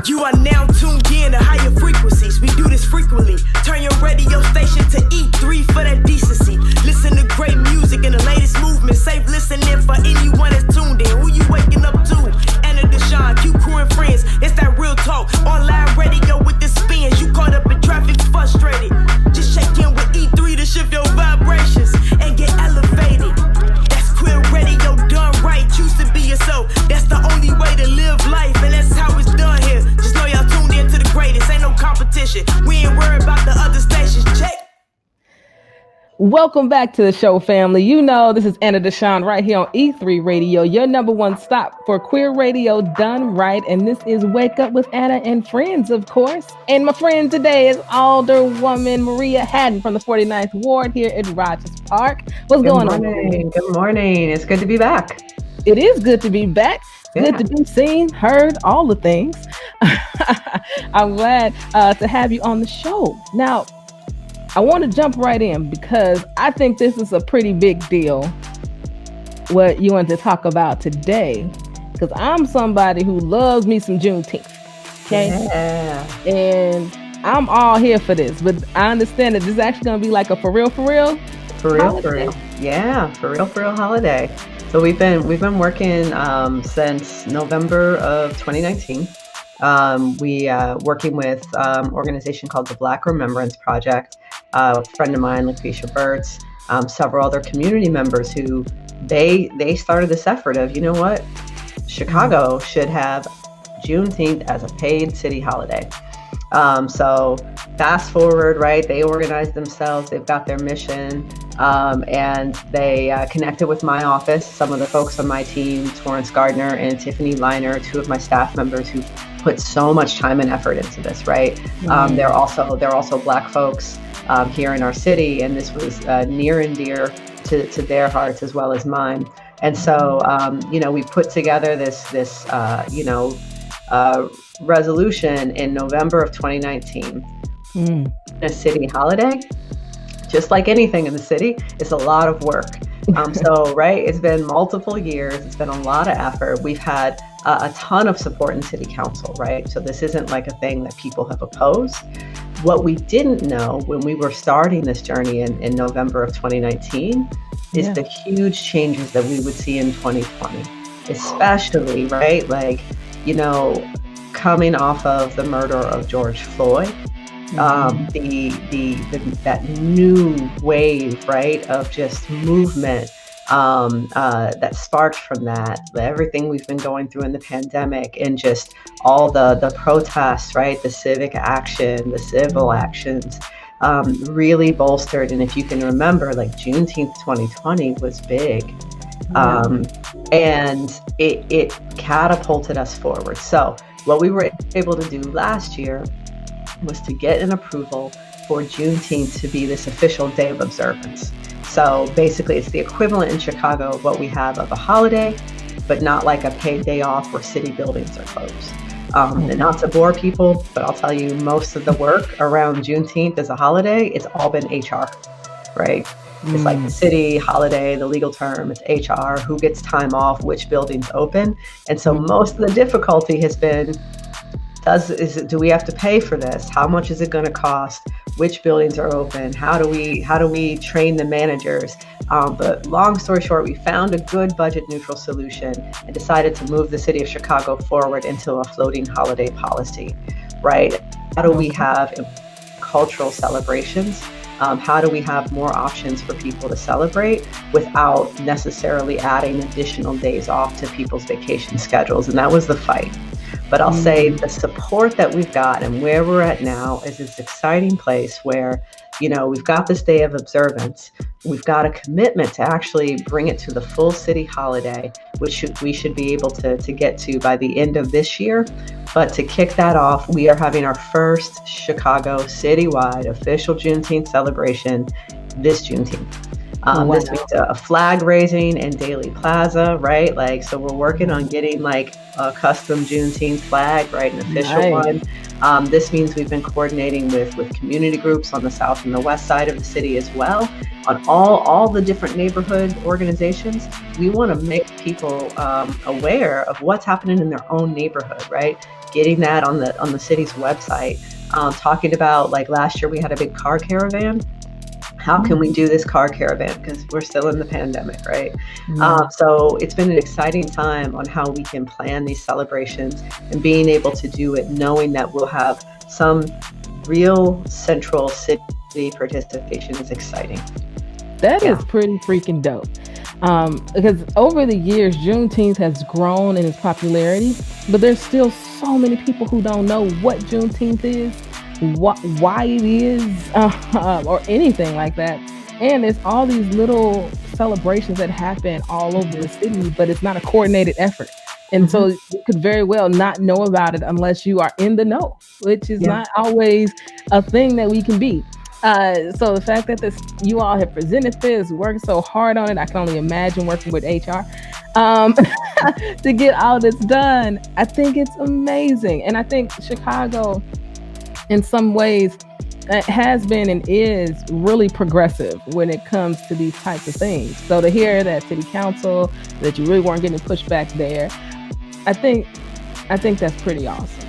You are now tuned in to higher frequencies. We do this frequently. Turn your radio station to E3 for that decency. Listen to great music and the latest movement. Safe listening for anyone that's tuned in. Who you waking up to? Anna DeShawn, Q Crew and friends. It's that real talk. Online radio with the spins. You caught up in traffic, frustrated. Just check in with E3 to shift your vibrations and get elevated. That's queer radio done right. Choose to be yourself. That's the only way to live life, and that's how it's done here. Just know y'all tuned in to the greatest. Ain't no competition. We ain't worried about the other stations. Check. Welcome back to the show, family. You know, this is Anna DeShawn right here on E3 Radio, your number one stop for queer radio done right. And this is Wake Up with Anna and Friends, of course. And my friend today is Alderwoman Maria Hadden from the 49th Ward here in Rogers Park. What's going on? Good morning. It's good to be back. It is good to be back. Good to be seen, heard, all the things. I'm glad to have you on the show. Now, I want to jump right in because I think this is a pretty big deal, what you want to talk about today, because I'm somebody who loves me some Juneteenth, okay? Yeah. And I'm all here for this, but I understand that this is actually going to be like a for real holiday. Yeah, for real holiday. So we've been working since November of 2019. We working with organization called the Black Remembrance Project. A friend of mine, Lucretia Burtz, several other community members who they started this effort of, you know what, Chicago should have Juneteenth as a paid city holiday. So fast forward, right? They organized themselves. They've got their mission, and they connected with my office. Some of the folks on my team, Torrance Gardner and Tiffany Liner, two of my staff members who put so much time and effort into this, right? They're also Black folks here in our city, and this was near and dear to their hearts as well as mine. And so, we put together this resolution in November of 2019. A city holiday, just like anything in the city, it's a lot of work. So, right, it's been multiple years. It's been a lot of effort. We've had a ton of support in city council, right? So this isn't like a thing that people have opposed. What we didn't know when we were starting this journey in November of 2019 is the huge changes that we would see in 2020, especially, right? Like, coming off of the murder of George Floyd, that new wave, right, of just movement that sparked from that, everything we've been going through in the pandemic, and just all the protests, right, the civic action, the civil actions, really bolstered. And if you can remember, like Juneteenth 2020 was big. And it catapulted us forward. So what we were able to do last year was to get an approval for Juneteenth to be this official day of observance. So basically it's the equivalent in Chicago of what we have of a holiday, but not like a paid day off where city buildings are closed. And not to bore people, but I'll tell you, most of the work around Juneteenth as a holiday, it's all been HR, right? It's like the city holiday, the legal term, it's HR, who gets time off, which buildings open. And so most of the difficulty has been, do we have to pay for this? How much is it going to cost? Which buildings are open? How do we train the managers? But long story short, we found a good budget neutral solution and decided to move the city of Chicago forward into a floating holiday policy, right? How do we have cultural celebrations? How do we have more options for people to celebrate without necessarily adding additional days off to people's vacation schedules? And that was the fight. But I'll say the support that we've got and where we're at now is this exciting place where, we've got this day of observance. We've got a commitment to actually bring it to the full city holiday, which we should be able to get to by the end of this year. But to kick that off, we are having our first Chicago citywide official Juneteenth celebration this Juneteenth. This week, a flag raising in Daly Plaza, right? Like, so we're working on getting like a custom Juneteenth flag, right? An official one. This means we've been coordinating with community groups on the south and the west side of the city as well. On all the different neighborhood organizations, we want to make people aware of what's happening in their own neighborhood, right? getting that on the city's website, talking about, like, last year we had a big car caravan. How can we do this car caravan? Because we're still in the pandemic, right? So it's been an exciting time on how we can plan these celebrations and being able to do it knowing that we'll have some real central city participation is exciting. That is pretty freaking dope. Because over the years, Juneteenth has grown in its popularity, but there's still so many people who don't know what Juneteenth is, why it is, or anything like that. And there's all these little celebrations that happen all over the city, but it's not a coordinated effort. And so you could very well not know about it unless you are in the know, which is not always a thing that we can be. So the fact that you all have presented this, worked so hard on it, I can only imagine working with HR to get all this done. I think it's amazing. And I think Chicago, in some ways, has been and is really progressive when it comes to these types of things. So to hear that city council, that you really weren't getting pushback there, I think that's pretty awesome.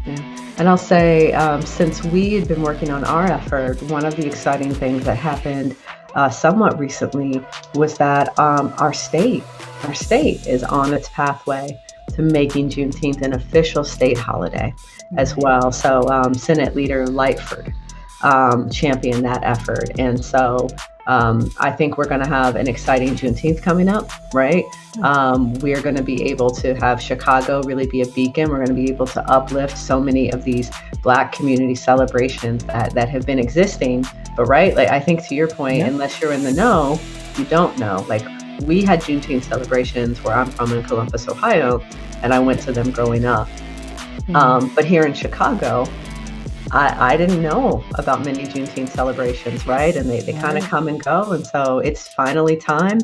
Yeah. And I'll say, since we had been working on our effort, one of the exciting things that happened somewhat recently was that our state is on its pathway to making Juneteenth an official state holiday as well. So Senate Leader Lightford championed that effort. And so I think we're going to have an exciting Juneteenth coming up, right? We're going to be able to have Chicago really be a beacon. We're going to be able to uplift so many of these Black community celebrations that have been existing. But right, like, I think to your point, unless you're in the know, you don't know. Like, we had Juneteenth celebrations where I'm from in Columbus, Ohio, and I went to them growing up. But here in Chicago, I didn't know about many Juneteenth celebrations, right? And they kind of come and go. And so it's finally time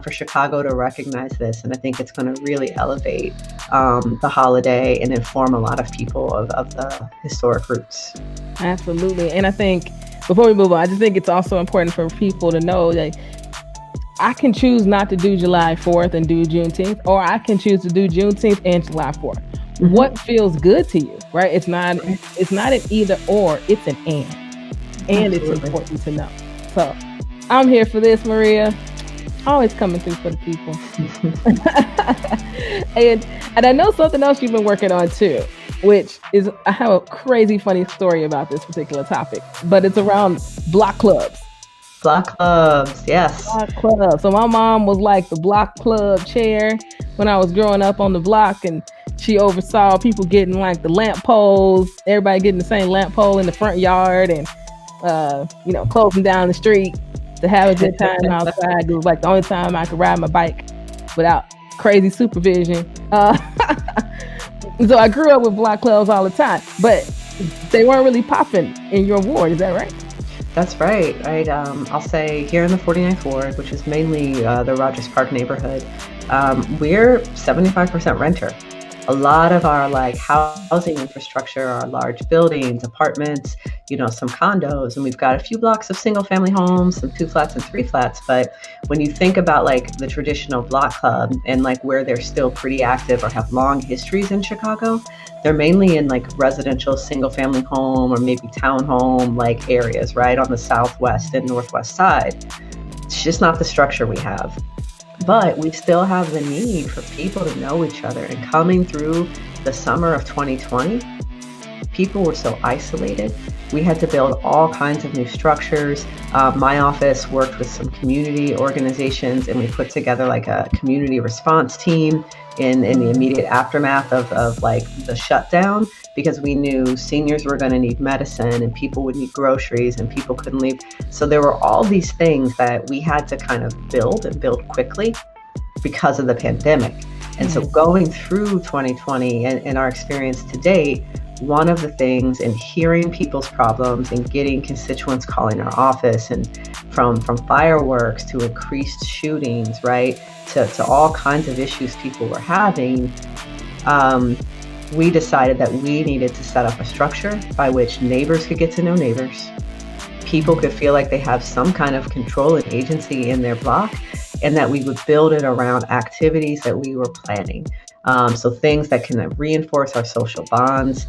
for Chicago to recognize this. And I think it's going to really elevate the holiday and inform a lot of people of the historic roots. Absolutely. And I think before we move on, I just think it's also important for people to know that I can choose not to do July 4th and do Juneteenth, or I can choose to do Juneteenth and July 4th. What feels good to you, right? It's not an either or, it's an and. And Absolutely. It's important to know. So I'm here for this, Maria. Always coming through for the people. and I know something else you've been working on too, which is, I have a crazy funny story about this particular topic, but it's around block clubs. Block clubs, yes. Block clubs. So my mom was like the block club chair when I was growing up on the block, and she oversaw people getting like the lamp poles, everybody getting the same lamp pole in the front yard, and closing down the street to have a good time outside. It was like the only time I could ride my bike without crazy supervision. So I grew up with block clubs all the time, but they weren't really popping in your ward. Is that right? That's right. I'll say here in the 49th Ward, which is mainly the Rogers Park neighborhood, we're 75% renter. A lot of our housing infrastructure are large buildings, apartments, some condos, and we've got a few blocks of single family homes, some 2 flats and 3 flats. But when you think about the traditional block club and where they're still pretty active or have long histories in Chicago, they're mainly in residential single family home or maybe townhome areas, right on the southwest and northwest side. It's just not the structure we have. But we still have the need for people to know each other. And coming through the summer of 2020, people were so isolated. We had to build all kinds of new structures. My office worked with some community organizations, and we put together a community response team in the immediate aftermath of the shutdown, because we knew seniors were going to need medicine and people would need groceries and people couldn't leave. So there were all these things that we had to kind of build quickly because of the pandemic. And so going through 2020 and our experience to date, one of the things in hearing people's problems and getting constituents calling our office, and from fireworks to increased shootings, right, to all kinds of issues people were having, we decided that we needed to set up a structure by which neighbors could get to know neighbors, people could feel like they have some kind of control and agency in their block, and that we would build it around activities that we were planning. So things that can reinforce our social bonds,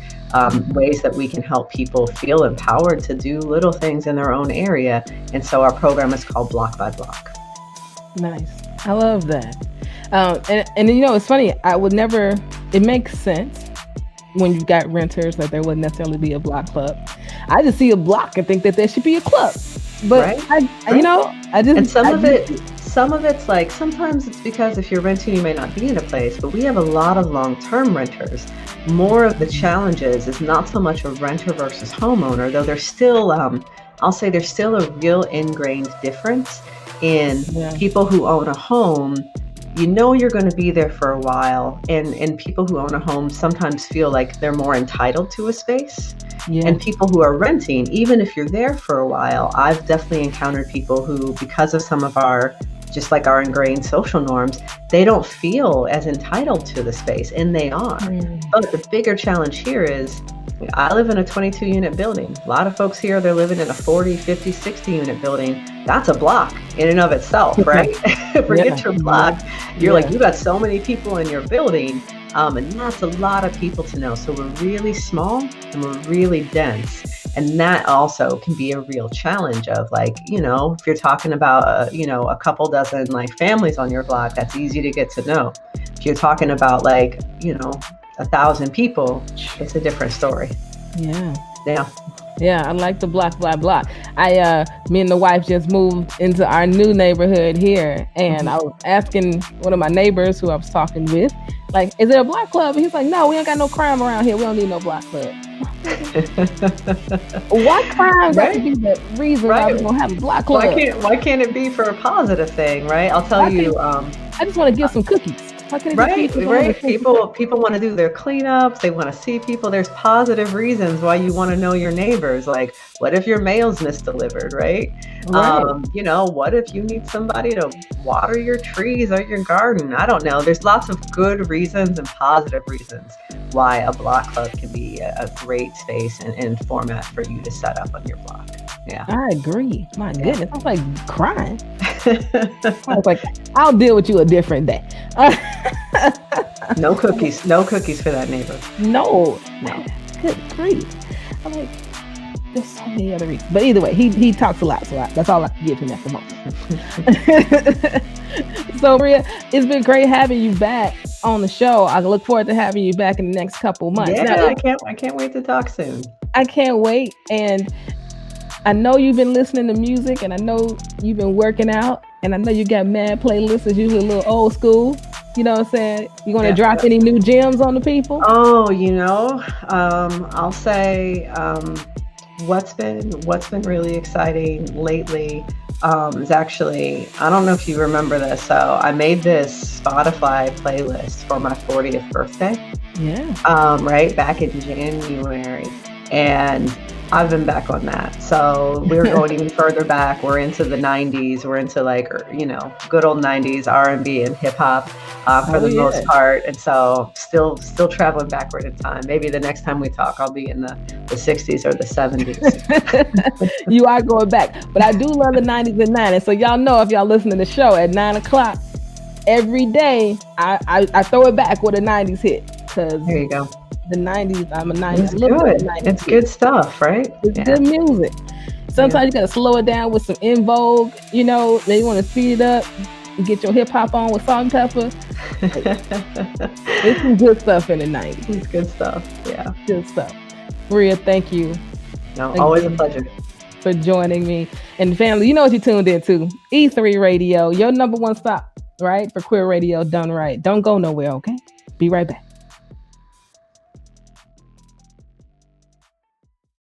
ways that we can help people feel empowered to do little things in their own area. And so our program is called Block by Block. Nice. I love that. And it's funny. It makes sense when you've got renters that there wouldn't necessarily be a block club. I just see a block and think that there should be a club. But some of it's like, sometimes it's because if you're renting, you may not be in a place, but we have a lot of long-term renters. More of the challenges is not so much a renter versus homeowner, though there's still, I'll say there's still a real ingrained difference in people who own a home. You're going to be there for a while, and people who own a home sometimes feel like they're more entitled to a space. Yeah. And people who are renting, even if you're there for a while, I've definitely encountered people who, because of some of our ingrained social norms, they don't feel as entitled to the space, and they are. But the bigger challenge here is, I live in a 22 unit building. A lot of folks here, they're living in a 40, 50, 60 unit building. That's a block in and of itself, right? Forget your block. You're like, you got so many people in your building, and that's a lot of people to know. So we're really small and we're really dense. And that also can be a real challenge of, like, if you're talking about, a couple dozen like families on your block, that's easy to get to know. If you're talking about 1,000 people, it's a different story. Yeah, I like the block by block. Me and the wife just moved into our new neighborhood here, and I was asking one of my neighbors who I was talking with, like, is there a block club? And he's like, no, we ain't got no crime around here. We don't need no block club. Why crime got to be the reason why we don't have a block club? Why can't it be for a positive thing, right? I'll tell you. I just want to give some cookies. Right. People want to do their cleanups. They want to see people. There's positive reasons why you want to know your neighbors. Like, what if your mail's misdelivered, right? What if you need somebody to water your trees or your garden? I don't know. There's lots of good reasons and positive reasons why a block club can be a great space and format for you to set up on your block. Yeah, I agree. My goodness, I'm like crying. I was like, I'll deal with you a different day. No cookies for that neighbor. No. Good grief. I'm like, there's so many other reasons. But either way, he talks a lot, so that's all I can give him at the moment. So Maria, it's been great having you back on the show. I look forward to having you back in the next couple of months. Yeah, now, I can't wait to talk soon. I can't wait. And I know you've been listening to music, and I know you've been working out, and I know you got mad playlists. It's usually a little old school. You know what I'm saying? You want to drop any new gems on the people? Oh, I'll say what's been really exciting lately is actually, I don't know if you remember this. So I made this Spotify playlist for my 40th birthday. Yeah. Right back in January, and I've been back on that. So we're going even further back. We're into the 90s. We're into good old 90s R&B and hip hop for the most part. And so still traveling backward in time. Maybe the next time we talk, I'll be in the 60s or the 70s. You are going back. But I do love the 90s and 90s. So y'all know, if y'all listen to the show at 9:00 every day, I throw it back with a 90s hit. There you go. The 90s, I'm a 90s. It's good. It's good stuff, right? It's good music. Sometimes you got to slow it down with some In Vogue, then you want to speed it up. You get your hip hop on with salt and pepper. It's some good stuff in the 90s. It's good stuff, yeah. Good stuff. Maria, thank you. No, always a pleasure. For joining me. And family, you know what you tuned into. E3 Radio, your number one stop, right? For queer radio done right. Don't go nowhere, okay? Be right back.